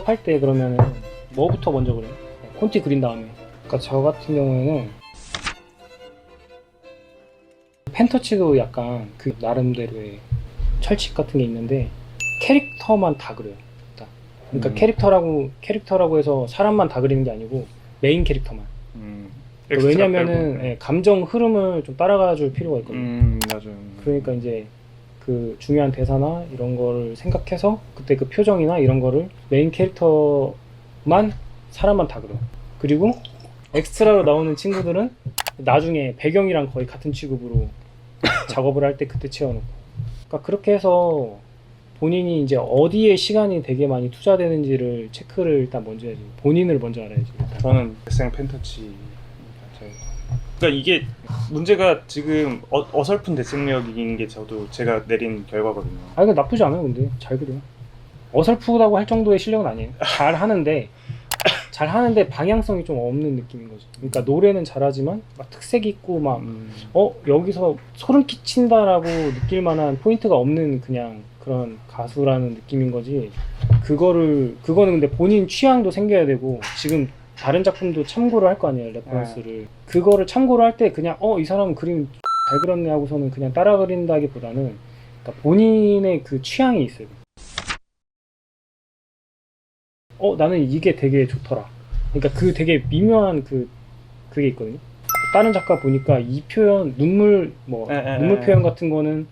작업할 때 그러면은 뭐부터 먼저 그래요? 콘티 그린 다음에. 그러니까 저 같은 경우에는 펜터치도 약간 그 나름대로의 철칙 같은 게 있는데 캐릭터만 다 그려요. 일단. 그러니까 캐릭터라고 해서 사람만 다 그리는 게 아니고 메인 캐릭터만. 그러니까 왜냐면은 예, 감정 흐름을 좀 따라가 줄 필요가 있거든요. 맞아요. 그러니까 이제 그 중요한 대사나 이런 거를 생각해서 그때 그 표정이나 이런 거를 메인 캐릭터만 사람만 다 그려요. 그리고 엑스트라로 나오는 친구들은 나중에 배경이랑 거의 같은 취급으로 작업을 할 때 그때 채워놓고. 그러니까 그렇게 해서 본인이 이제 어디에 시간이 되게 많이 투자되는지를 체크를 일단 먼저 해야지. 본인을 먼저 알아야지. 일단. 저는 대생 펜터치. 그러니까 이게 문제가 지금 어설픈 대생력인 게 제가 내린 결과거든요. 아 이거 나쁘지 않아요. 근데 잘 그려요. 어설프다고 할 정도의 실력은 아니에요. 잘 하는데 방향성이 좀 없는 느낌인 거죠. 그러니까 노래는 잘하지만 막 특색 있고 막 여기서 소름 끼친다라고 느낄 만한 포인트가 없는 그냥 그런 가수라는 느낌인 거지. 그거는 근데 본인 취향도 생겨야 되고 지금 다른 작품도 참고를 할 거 아니에요, 레퍼런스를. 그거를 참고를 할 때 그냥 이 사람은 그림 잘 그렸네 하고서는 그냥 따라 그린다기보다는 그러니까 본인의 그 취향이 있어요. 나는 이게 되게 좋더라. 그러니까 그 되게 미묘한 그게 있거든요. 다른 작가 보니까 이 표현, 눈물 표현 같은 거는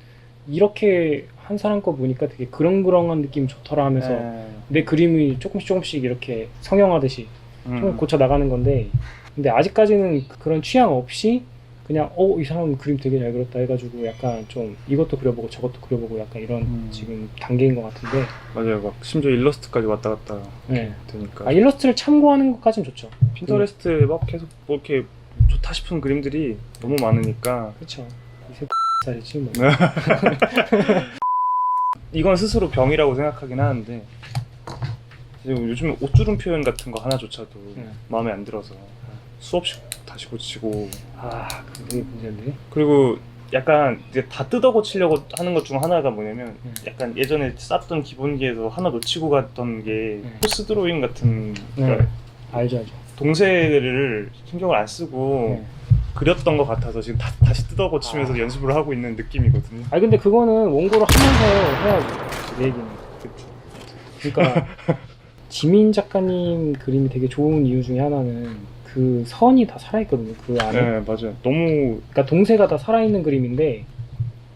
이렇게 한 사람 거 보니까 되게 그렁그렁한 느낌이 좋더라 하면서 내 그림이 조금씩 이렇게 성형하듯이 좀 고쳐 나가는 건데, 근데 아직까지는 그런 취향 없이 그냥 이 사람은 그림 되게 잘 그렸다 해가지고 약간 좀 이것도 그려보고 저것도 그려보고 약간 이런 지금 단계인 것 같은데. 맞아요. 막 심지어 일러스트까지 왔다 갔다 되니까. 일러스트를 참고하는 것까지는 좋죠. 핀터레스트에 막 계속 뭐 이렇게 좋다 싶은 그림들이 너무 많으니까. 그렇죠. 이세 살이지 뭐. 이건 스스로 병이라고 생각하긴 하는데 요즘에 옷주름 표현 같은 거 하나조차도 마음에 안 들어서 수없이 다시 고치고. 그게 문제인데. 그리고 약간 이제 다 뜯어 고치려고 하는 것 중 하나가 뭐냐면 약간 예전에 쌌던 기본기에서 하나 놓치고 갔던 게 포스 드로잉 같은. 그러니까 알죠. 동세를 신경을 안 쓰고 그렸던 것 같아서 지금 다시 뜯어 고치면서 연습을 하고 있는 느낌이거든요. 근데 그거는 원고를 하면서 해야지. 내 얘기는. 그러니까 지민 작가님 그림이 되게 좋은 이유 중에 하나는 그 선이 다 살아있거든요. 그 안에. 네, 맞아요. 너무. 그러니까 동세가 다 살아있는 그림인데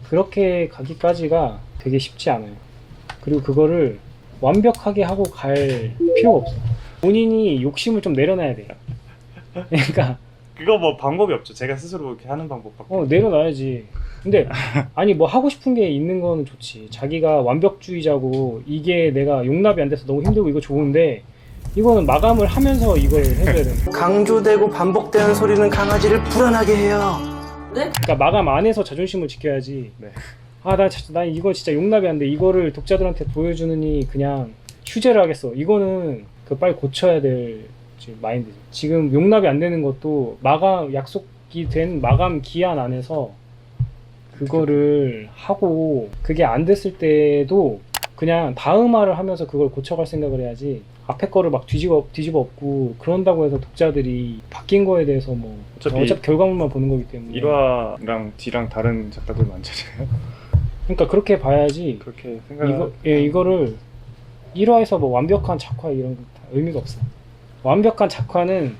그렇게 가기까지가 되게 쉽지 않아요. 그리고 그거를 완벽하게 하고 갈 필요가 없어. 본인이 욕심을 좀 내려놔야 돼. 그러니까 그거 뭐 방법이 없죠. 제가 스스로 이렇게 하는 방법밖에. 내려놔야지. 근데 아니 뭐 하고 싶은 게 있는 거는 좋지. 자기가 완벽주의자고 이게 내가 용납이 안 돼서 너무 힘들고 이거 좋은데 이거는 마감을 하면서 이걸 해줘야 돼. 강조되고 반복되는 소리는 강아지를 불안하게 해요. 그러니까 마감 안에서 자존심을 지켜야지. 나 이거 진짜 용납이 안 돼. 이거를 독자들한테 보여주느니 그냥 휴재를 하겠어. 이거는 빨리 고쳐야 될 마인드죠. 지금 용납이 안 되는 것도 약속이 된 마감 기한 안에서 그거를 하고 그게 안 됐을 때도 그냥 다음화를 하면서 그걸 고쳐갈 생각을 해야지 앞에 거를 막 뒤집어 엎고 그런다고 해서 독자들이 바뀐 거에 대해서 뭐 어차피 결과물만 보는 거기 때문에 1화랑 D랑 다른 작가들 많잖아요. 그러니까 그렇게 봐야지. 그렇게 생각. 이거를 1화에서 뭐 완벽한 작화 이런 거 다 의미가 없어. 완벽한 작화는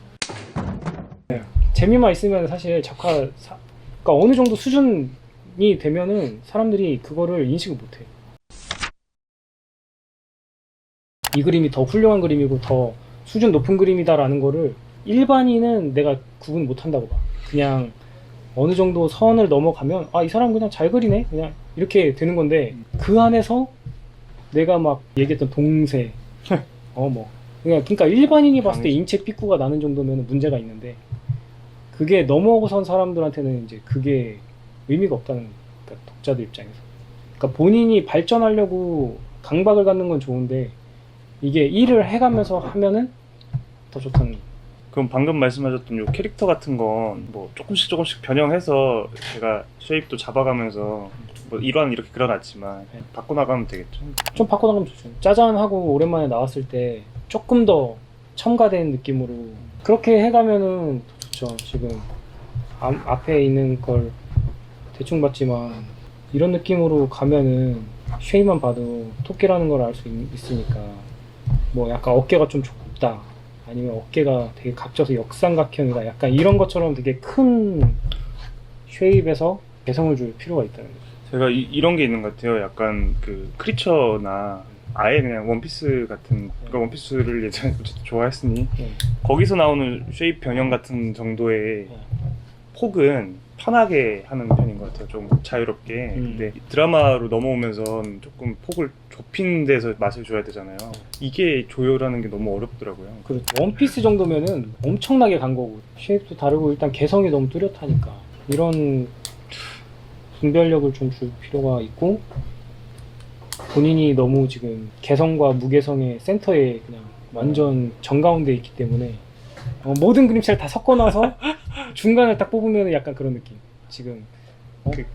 재미만 있으면 사실 그러니까 어느 정도 수준이 되면은 사람들이 그거를 인식을 못해. 이 그림이 더 훌륭한 그림이고 더 수준 높은 그림이다라는 거를 일반인은 내가 구분 못한다고 봐. 그냥 어느 정도 선을 넘어가면 이 사람 그냥 잘 그리네 그냥 이렇게 되는 건데 그 안에서 내가 막 얘기했던 동세 그러니까 일반인이 봤을 때 인체 삐꾸가 나는 정도면 문제가 있는데 그게 넘어선 사람들한테는 이제 그게 의미가 없다는 거예요. 그러니까 독자들 입장에서. 그러니까 본인이 발전하려고 강박을 갖는 건 좋은데 이게 일을 해가면서 하면은 더 좋다는 거예요. 그럼 방금 말씀하셨던 요 캐릭터 같은 건 뭐 조금씩 변형해서 제가 쉐입도 잡아가면서 뭐 1화는 이렇게 그려놨지만 바꿔나가면 되겠죠? 좀 바꿔나가면 좋죠. 짜잔하고 오랜만에 나왔을 때 조금 더 첨가된 느낌으로 그렇게 해가면은 더 좋죠. 지금 앞에 있는 걸 대충 봤지만 이런 느낌으로 가면은 쉐입만 봐도 토끼라는 걸 알 수 있으니까 뭐 약간 어깨가 좀 좁다 아니면 어깨가 되게 각져서 역삼각형이다 약간 이런 것처럼 되게 큰 쉐입에서 개성을 줄 필요가 있다는 거죠. 제가 이런 게 있는 것 같아요. 약간 그 크리처나 아예 그냥 원피스 같은, 그러니까 원피스를 예전에 어쨌든 좋아했으니 거기서 나오는 쉐입 변형 같은 정도의 폭은 편하게 하는 편인 것 같아요. 좀 자유롭게. 근데 드라마로 넘어오면선 조금 폭을 좁힌 데서 맛을 줘야 되잖아요. 이게 조율하는 게 너무 어렵더라고요. 그렇죠. 원피스 정도면은 엄청나게 간 거고 쉐입도 다르고 일단 개성이 너무 뚜렷하니까 이런 분별력을 좀 줄 필요가 있고 본인이 너무 지금 개성과 무개성의 센터에 그냥 완전 정가운데 있기 때문에 모든 그림체를 다 섞어놔서 중간을 딱 뽑으면 약간 그런 느낌. 지금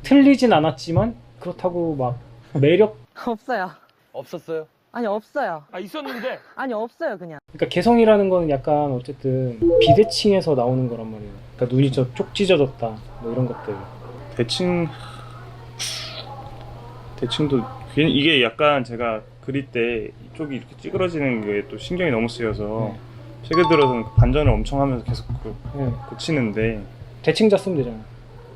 틀리진 않았지만 그렇다고 막 매력 없어요. 없었어요? 아니 없어요. 아 있었는데. 아니 없어요 그냥. 그러니까 개성이라는 거는 약간 어쨌든 비대칭에서 나오는 거란 말이에요. 그러니까 눈이 쪽 찢어졌다 뭐 이런 것들. 대칭도 이게 약간 제가 그릴 때 이쪽이 이렇게 찌그러지는 게 또 신경이 너무 쓰여서 최근 들어서는 반전을 엄청 하면서 계속 고치는데 대칭자 쓰면 되잖아.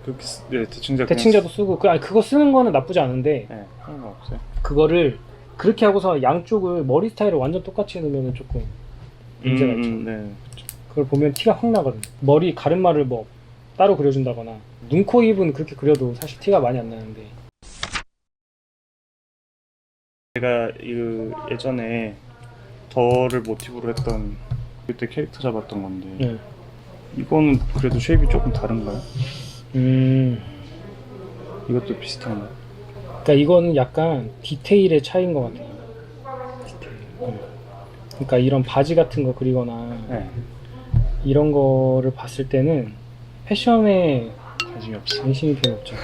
그렇게 네, 대칭자도 쓰고 그거 쓰는 거는 나쁘지 않은데 네, 상관없어요. 그거를 그렇게 하고서 양쪽을 머리 스타일을 완전 똑같이 해놓으면 조금 문제가 있죠. 네. 그걸 보면 티가 확 나거든. 머리 가르마를 뭐 따로 그려준다거나 눈, 코, 입은 그렇게 그려도 사실 티가 많이 안 나는데 제가 예전에 더를 모티브로 했던 그때 캐릭터 잡았던 건데 이거는 그래도 쉐입이 조금 다른가요? 이것도 비슷한가요? 그러니까 이거는 약간 디테일의 차이인 것 같아요. 디테일. 그러니까 이런 바지 같은 거 그리거나 이런 거를 봤을 때는 패션에 관심이 별로 없죠.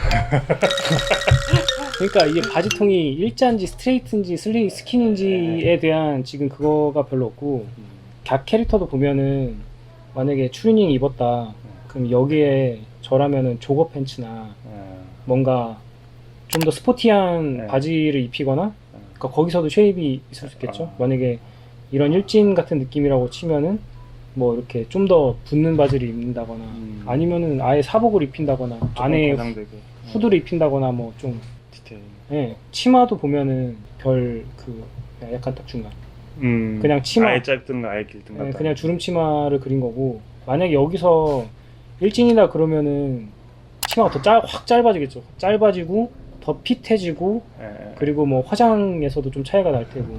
그러니까 이게 바지통이 일자인지 스트레이트인지 스킨인지에 대한 지금 그거가 별로 없고 각 캐릭터도 보면은 만약에 추리닝 입었다 그럼 여기에 저라면은 조거 팬츠나 뭔가 좀 더 스포티한 바지를 입히거나 그러니까 거기서도 쉐입이 있을 수 있겠죠. 만약에 이런 일진 같은 느낌이라고 치면은 뭐 이렇게 좀 더 붙는 바지를 입는다거나 아니면은 아예 사복을 입힌다거나 안에 후드를 입힌다거나 뭐 좀 디테일. 치마도 보면은 약간 딱 중간. 그냥 치마 아예 짧든가 아예 길든가 그냥 주름 치마를 그린 거고 만약에 여기서 일진이다 그러면은 치마가 더 확 짧아지겠죠. 짧아지고 더 핏해지고 그리고 뭐 화장에서도 좀 차이가 날 테고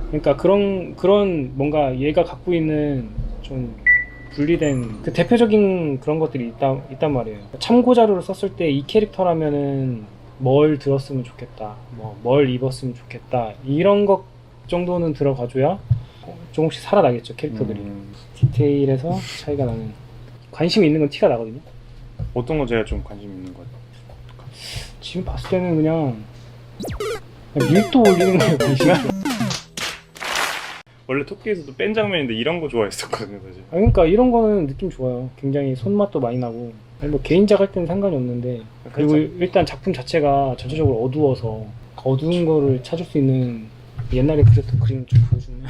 그러니까 그런 뭔가 얘가 갖고 있는 좀 분리된 그 대표적인 그런 것들이 있단 말이에요. 참고 자료를 썼을 때 이 캐릭터라면은 뭘 들었으면 좋겠다, 뭘 입었으면 좋겠다 이런 것 정도는 들어가줘야 조금씩 살아나겠죠 캐릭터들이. 디테일에서 차이가 나는 관심 있는 건 티가 나거든요. 어떤 거 제가 좀 관심 있는 것 같아요? 지금 봤을 때는 그냥 밀도 올리는 거에 관심이 있죠. 원래 토끼에서도 뺀 장면인데 이런 거 좋아했었거든요 사실. 그러니까 이런 거는 느낌 좋아요. 굉장히 손맛도 많이 나고 뭐 개인작 할 때는 상관이 없는데 그리고 일단 작품 자체가 전체적으로 어두워서 어두운 거를 찾을 수 있는 옛날에 그렸던 그림을 좀 보여주면